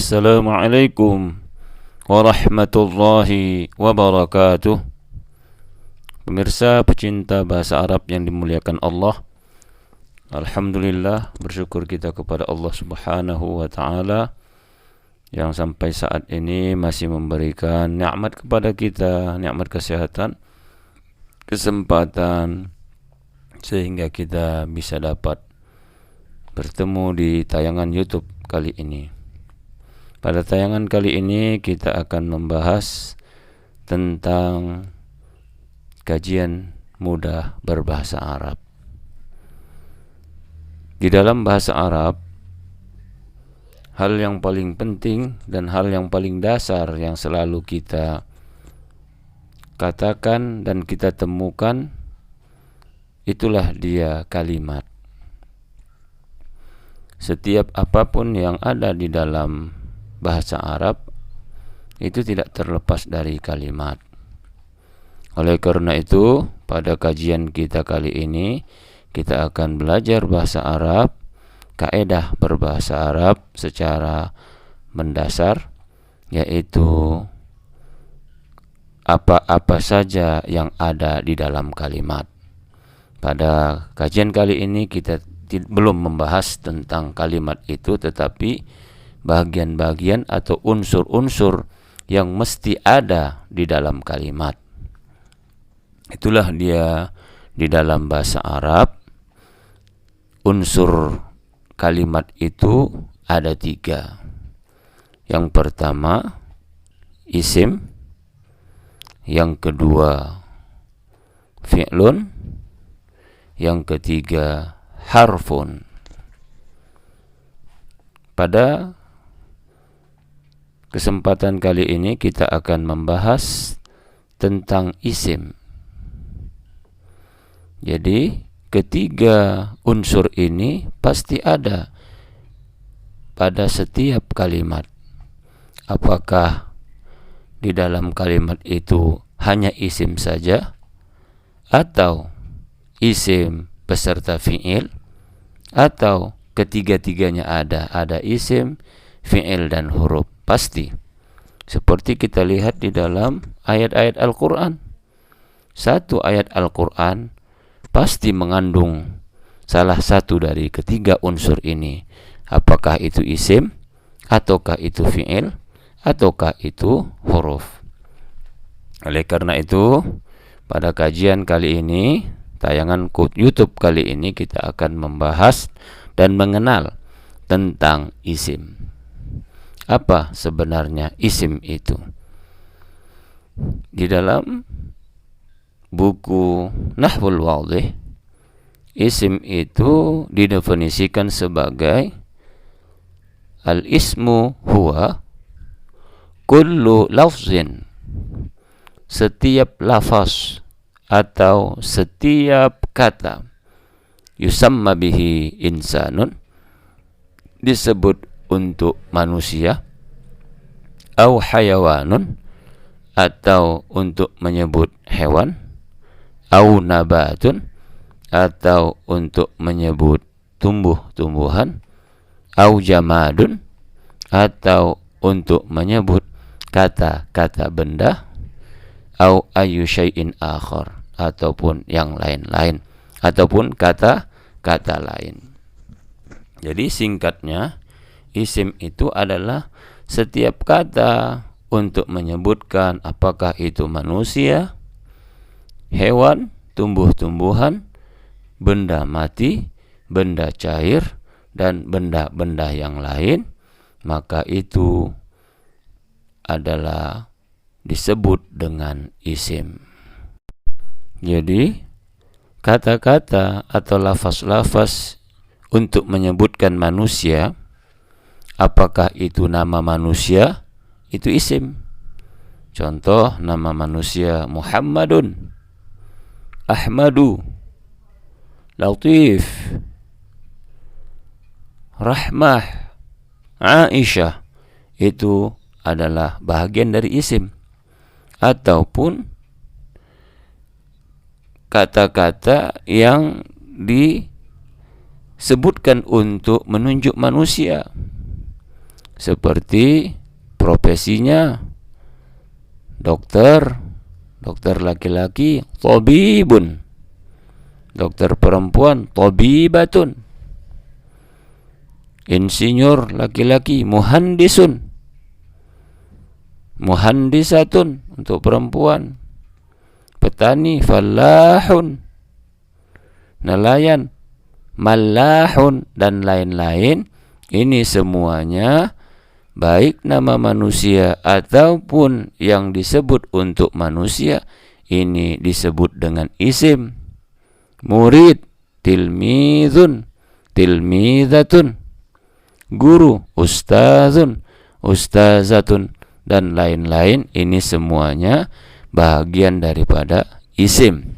Assalamualaikum warahmatullahi wabarakatuh. Pemirsa pecinta bahasa Arab yang dimuliakan Allah, alhamdulillah, bersyukur kita kepada Allah Subhanahu wa taala yang sampai saat ini masih memberikan nikmat kepada kita, nikmat kesehatan, kesempatan, sehingga kita bisa dapat bertemu di tayangan YouTube kali ini. Pada tayangan kali ini kita akan membahas tentang kajian mudah berbahasa Arab. Di dalam bahasa Arab, hal yang paling penting dan hal yang paling dasar yang selalu kita katakan dan kita temukan, itulah dia kalimat. Setiap apapun yang ada di dalam bahasa Arab itu tidak terlepas dari kalimat. Oleh karena itu, pada kajian kita kali ini kita akan belajar bahasa Arab, kaedah berbahasa Arab secara mendasar, yaitu apa-apa saja yang ada di dalam kalimat. Pada kajian kali ini kita belum membahas tentang kalimat itu, tetapi bagian-bagian atau unsur-unsur yang mesti ada di dalam kalimat. Itulah dia di dalam bahasa Arab. Unsur kalimat itu ada 3. Yang pertama isim, yang kedua fi'lun, yang ketiga harfun. Pada kesempatan kali ini kita akan membahas tentang isim. Jadi ketiga unsur ini pasti ada pada setiap kalimat. Apakah di dalam kalimat itu hanya isim saja, atau isim beserta fi'il, atau ketiga-tiganya ada isim, fi'il dan huruf. Pasti seperti kita lihat di dalam ayat-ayat Al-Quran. Satu ayat Al-Quran pasti mengandung salah satu dari ketiga unsur ini. Apakah itu isim, ataukah itu fi'il, ataukah itu huruf. Oleh karena itu, pada kajian kali ini, tayangan YouTube kali ini, kita akan membahas dan mengenal tentang isim. Apa sebenarnya isim itu? Di dalam buku Nahwul Wadih, isim itu didefinisikan sebagai al-ismu huwa kullu lafzin, setiap lafaz atau setiap kata, yusamma bihi insanun, disebut untuk manusia, au hayawanun, atau untuk menyebut hewan, au nabatun, atau untuk menyebut tumbuh-tumbuhan, au jamadun, atau untuk menyebut kata-kata benda, au ayu syai'in akhar, ataupun yang lain-lain, ataupun kata-kata lain. Jadi singkatnya, isim itu adalah setiap kata untuk menyebutkan apakah itu manusia, hewan, tumbuh-tumbuhan, benda mati, benda cair, dan benda-benda yang lain, maka itu adalah disebut dengan isim. Jadi kata-kata atau lafaz-lafaz untuk menyebutkan manusia, apakah itu nama manusia, itu isim. Contoh, nama manusia Muhammadun, Ahmadu, Latif, Rahmah, Aisyah, itu adalah bahagian dari isim. Ataupun kata-kata yang disebutkan untuk menunjuk manusia, seperti profesinya dokter, dokter laki-laki tabibun, dokter perempuan tabibatun, insinyur laki-laki muhandisun, muhandisatun untuk perempuan, petani falahun, nelayan malahun, dan lain-lain. Ini semuanya baik nama manusia ataupun yang disebut untuk manusia ini disebut dengan isim. Murid, tilmizun, tilmizatun, guru, ustazun, ustazatun, dan lain-lain. Ini semuanya bagian daripada isim.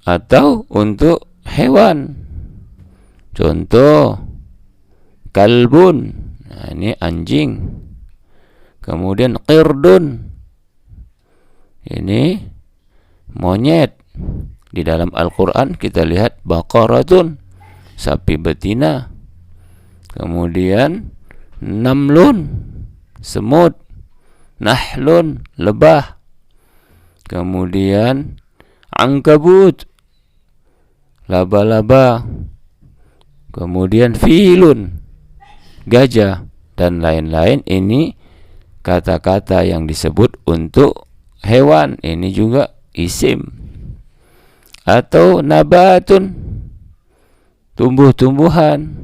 Atau untuk hewan, contoh kalbun, nah ini anjing. Kemudian qirdun, ini monyet. Di dalam Al-Quran kita lihat baqaratun, sapi betina. Kemudian namlun, semut. Nahlun, lebah. Kemudian angkabut, laba-laba. Kemudian filun, gajah, dan lain-lain. Ini kata-kata yang disebut untuk hewan. Ini juga isim. Atau nabatun, tumbuh-tumbuhan,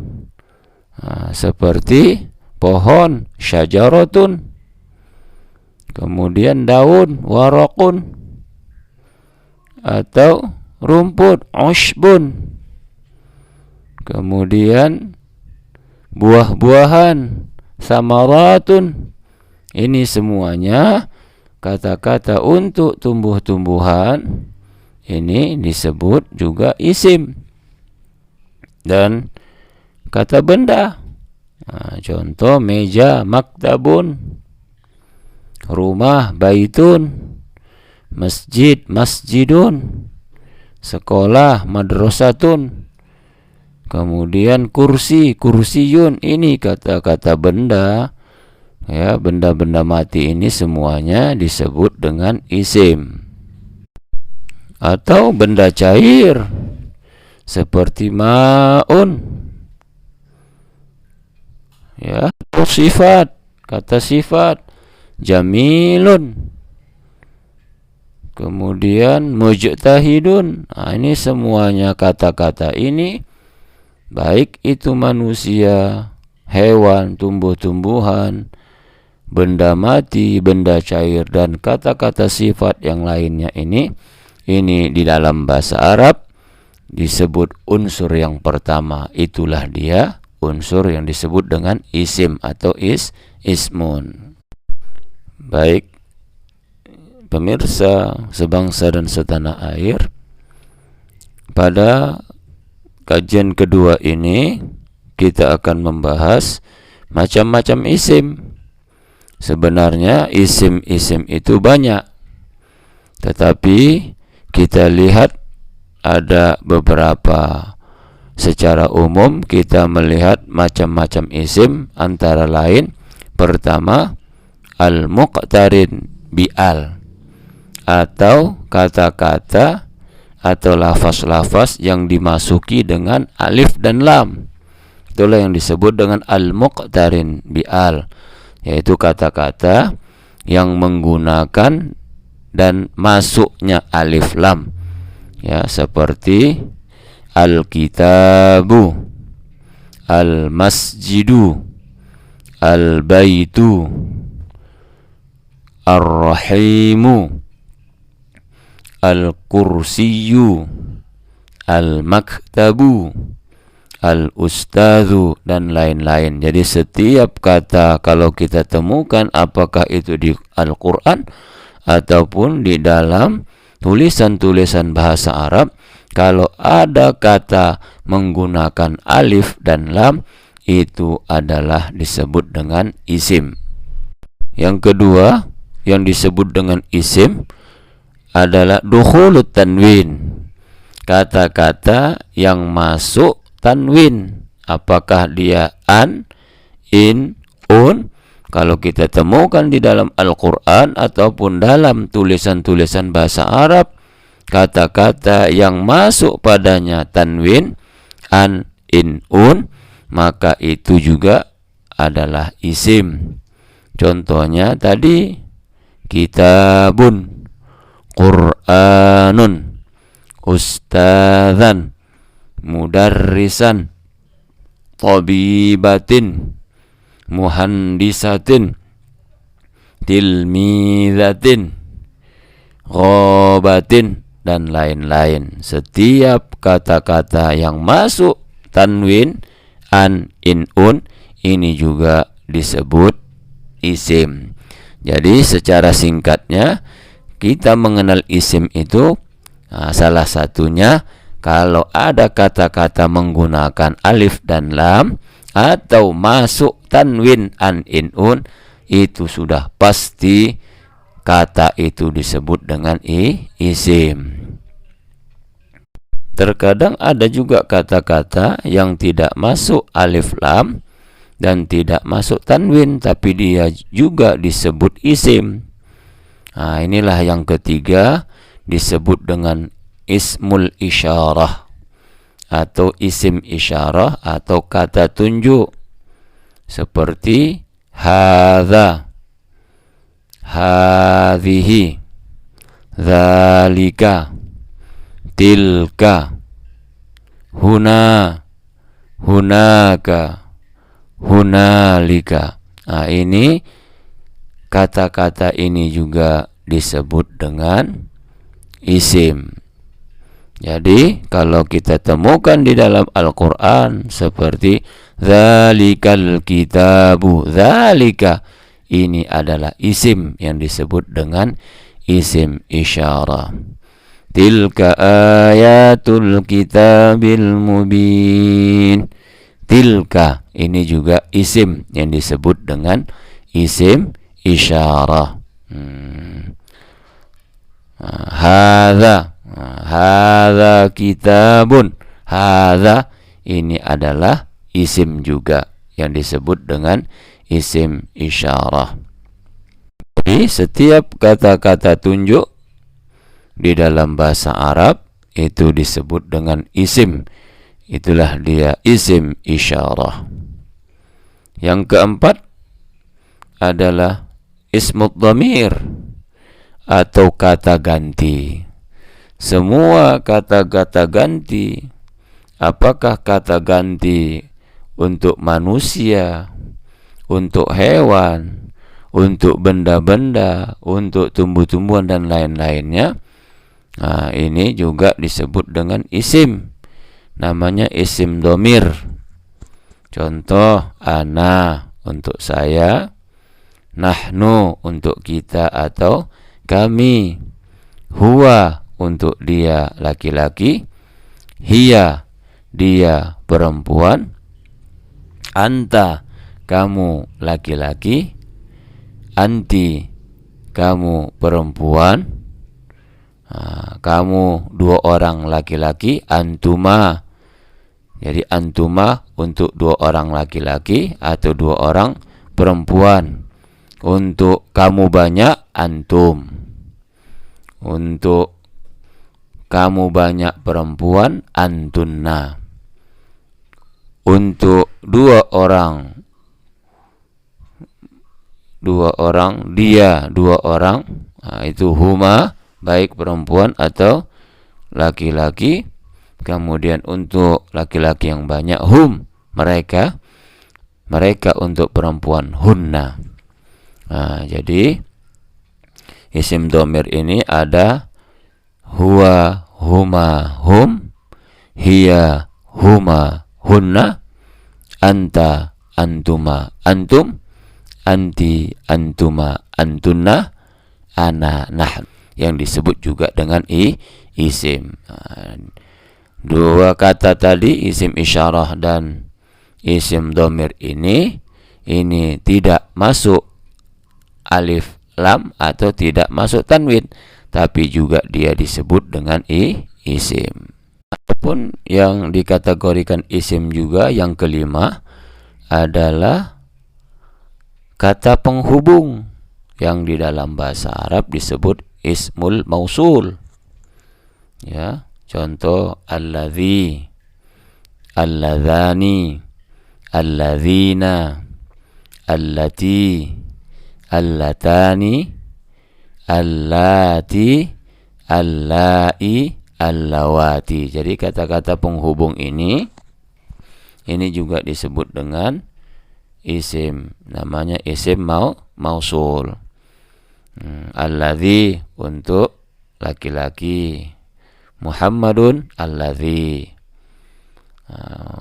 nah, seperti pohon syajaratun. Kemudian daun waraqun, atau rumput ushbun. Kemudian buah-buahan samaratun. Ini semuanya kata-kata untuk tumbuh-tumbuhan. Ini disebut juga isim. Dan kata benda, nah, contoh meja maktabun, rumah baitun, masjid masjidun, sekolah madrasatun. Kemudian kursi kursiyun. Ini kata-kata benda, ya, benda-benda mati ini semuanya disebut dengan isim. Atau benda cair seperti maun, ya, atau sifat, kata sifat jamilun. Kemudian mujtahidun. Nah, ini semuanya kata-kata ini, baik itu manusia, hewan, tumbuh-tumbuhan, benda mati, benda cair, dan kata-kata sifat yang lainnya ini di dalam bahasa Arab disebut unsur yang pertama. Itulah dia unsur yang disebut dengan isim atau ismun. Baik pemirsa sebangsa dan setanah air, pada kajian kedua ini kita akan membahas macam-macam isim. Sebenarnya isim-isim itu banyak, tetapi kita lihat ada beberapa. Secara umum kita melihat macam-macam isim, antara lain pertama al-muqtarin bi'al, atau kata-kata atau lafaz-lafaz yang dimasuki dengan alif dan lam. Itulah yang disebut dengan al-muqtarin bi'al, yaitu kata-kata yang menggunakan dan masuknya alif lam, ya, seperti al-kitabu, al-masjidu, al-baitu, ar-rahimu, al-kursiyu, al-maktabu, al-ustadzu, dan lain-lain. Jadi setiap kata kalau kita temukan, apakah itu di Al-Quran ataupun di dalam tulisan-tulisan bahasa Arab, kalau ada kata menggunakan alif dan lam, itu adalah disebut dengan isim. Yang kedua yang disebut dengan isim adalah dukhulut tanwin, kata-kata yang masuk tanwin. Apakah dia an, in, un, kalau kita temukan di dalam Al-Quran ataupun dalam tulisan-tulisan bahasa Arab, kata-kata yang masuk padanya tanwin, an, in, un, maka itu juga adalah isim. Contohnya tadi, kitabun, Qur'anun, ustadzan, mudarrisan, tabibatin, muhandisatin, tilmizatin, ghabatin, dan lain-lain. Setiap kata-kata yang masuk tanwin, an, in, un, ini juga disebut isim. Jadi secara singkatnya, kita mengenal isim itu, salah satunya kalau ada kata-kata menggunakan alif dan lam atau masuk tanwin, an, in, un, itu sudah pasti kata itu disebut dengan isim. Terkadang ada juga kata-kata yang tidak masuk alif lam dan tidak masuk tanwin, tapi dia juga disebut isim. Nah, inilah yang ketiga, disebut dengan ismul isyarah atau isim isyarah atau kata tunjuk, seperti hadza, hadhihi, dzalika, tilka, huna, hunaka, hunalika. Nah, ini kata-kata ini juga disebut dengan isim. Jadi kalau kita temukan di dalam Al-Quran seperti dzalikal kitabu, dzalika, ini adalah isim yang disebut dengan isim isyarah. Tilka ayatul kitabil mubin, tilka, ini juga isim yang disebut dengan isim isyarah. Hadza, hadza kitabun, hadza, ini adalah isim juga yang disebut dengan isim isyarah. Jadi setiap kata-kata tunjuk di dalam bahasa Arab itu disebut dengan isim. Itulah dia isim isyarah. Yang keempat adalah ismud dhamir atau kata ganti. Semua kata-kata ganti, apakah kata ganti untuk manusia, untuk hewan, untuk benda-benda, untuk tumbuh-tumbuhan dan lain-lainnya, nah, ini juga disebut dengan isim. Namanya isim dhamir. Contoh, ana untuk saya, nahnu untuk kita atau kami, huwa untuk dia laki-laki, hiya dia perempuan, anta kamu laki-laki, anti kamu perempuan, kamu dua orang laki-laki, antuma, jadi antuma untuk dua orang laki-laki atau dua orang perempuan. Untuk kamu banyak, antum. Untuk kamu banyak perempuan, antunna. Untuk dua orang, dia dua orang, nah, itu huma, baik perempuan atau laki-laki. Kemudian untuk laki-laki yang banyak, hum, mereka untuk perempuan, hunna. Nah, jadi isim dhamir ini ada huwa, huma, hum, hiya, huma, hunna, anta, antuma, antum, anti, antuma, antunna, ana, nahnu, yang disebut juga dengan isim. Dua kata tadi, isim isyarah dan isim dhamir ini tidak masuk alif lam atau tidak masuk tanwin, tapi juga dia disebut dengan isim. Adapun yang dikategorikan isim juga yang kelima adalah kata penghubung yang di dalam bahasa Arab disebut ismul mausul. Ya, contoh alladzi, alladzani, alladzina, allati, allatani, allati, allai, allawati. Jadi kata-kata penghubung ini juga disebut dengan isim, namanya isim mausul. Alladzi untuk laki-laki, Muhammadun alladzi.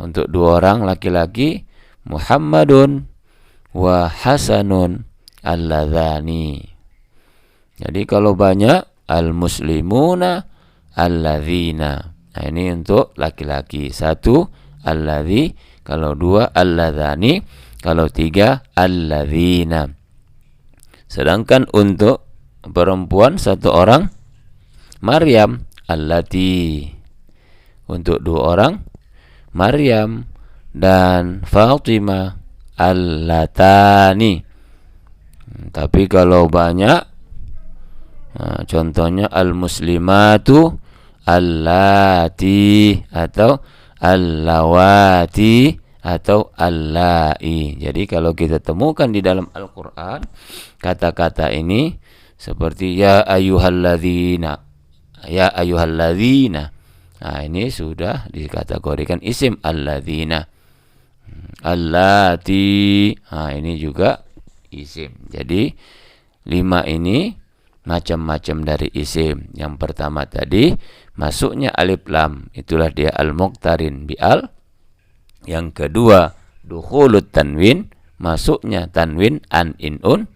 Untuk dua orang laki-laki, Muhammadun wa Hasanun alladzani. Jadi kalau banyak, al-muslimuna alladzina. Nah, ini untuk laki-laki. Satu, alladzi. Kalau dua, alladzani. Kalau tiga, alladzina. Sedangkan untuk perempuan satu orang, Maryam allati. Untuk dua orang, Maryam dan Fatimah allatani. Tapi kalau banyak, contohnya al-muslimatu allati atau allawati atau allai. Jadi kalau kita temukan di dalam Al-Quran kata-kata ini seperti ya ayyuhalladzina, ya ayyuhalladzina. Nah, ini sudah dikategorikan isim alladzina. Allati, nah ini juga isim. Jadi 5 ini macam-macam dari isim. Yang pertama tadi masuknya alif lam, itulah dia al-muqtarin bi al. Yang kedua dukhulut tanwin, masuknya tanwin an in un,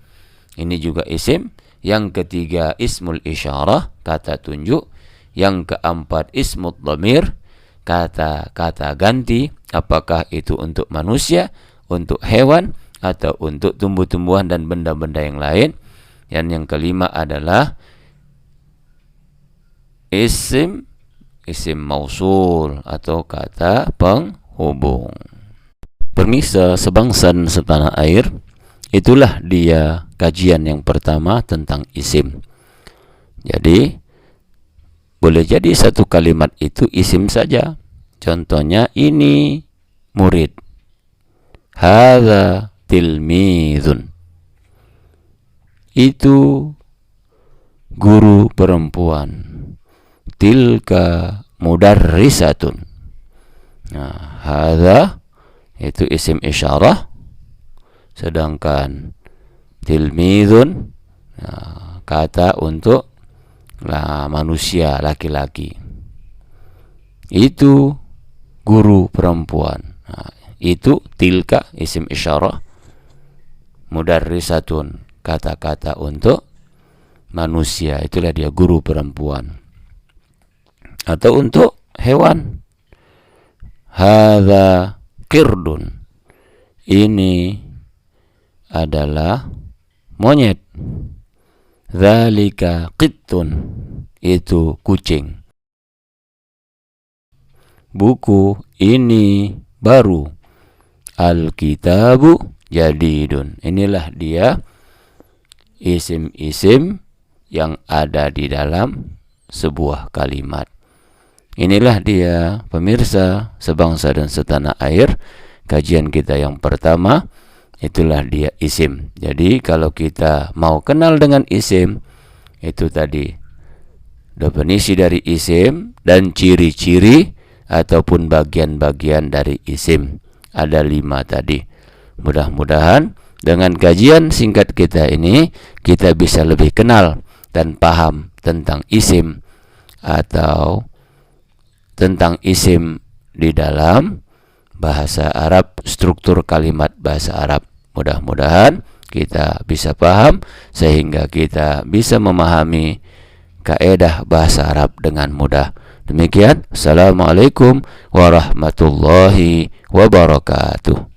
ini juga isim. Yang ketiga ismul isyarah, kata tunjuk. Yang keempat ismul dhamir, kata-kata ganti, apakah itu untuk manusia, untuk hewan, atau untuk tumbuh-tumbuhan dan benda-benda yang lain. Dan yang kelima adalah isim mausul atau kata penghubung. Permisa sebangsa dan setanah air, itulah dia kajian yang pertama tentang isim. Jadi boleh jadi satu kalimat itu isim saja. Contohnya ini murid, hadza tilmizun, itu guru perempuan, tilka mudarrisatun. Nah, hadza itu isim isyarah, sedangkan tilmizun, nah, kata untuk manusia laki-laki. Itu guru perempuan. Nah, itu tilka isim isyarah, mudarrisatun kata-kata untuk manusia, itulah dia guru perempuan. Atau untuk hewan, hadza qirdun, ini adalah monyet. Dzalika qittun, itu kucing. Buku ini baru. Al-kitabu jadidun, inilah dia isim-isim yang ada di dalam sebuah kalimat. Inilah dia pemirsa sebangsa dan setanah air, kajian kita yang pertama. Itulah dia isim. Jadi kalau kita mau kenal dengan isim, itu tadi definisi dari isim dan ciri-ciri ataupun bagian-bagian dari isim. Ada 5 tadi. Mudah-mudahan dengan kajian singkat kita ini, kita bisa lebih kenal dan paham tentang isim atau tentang isim di dalam bahasa Arab, struktur kalimat bahasa Arab. Mudah-mudahan kita bisa paham sehingga kita bisa memahami kaedah bahasa Arab dengan mudah. Demikian, Assalamualaikum warahmatullahi wabarakatuh.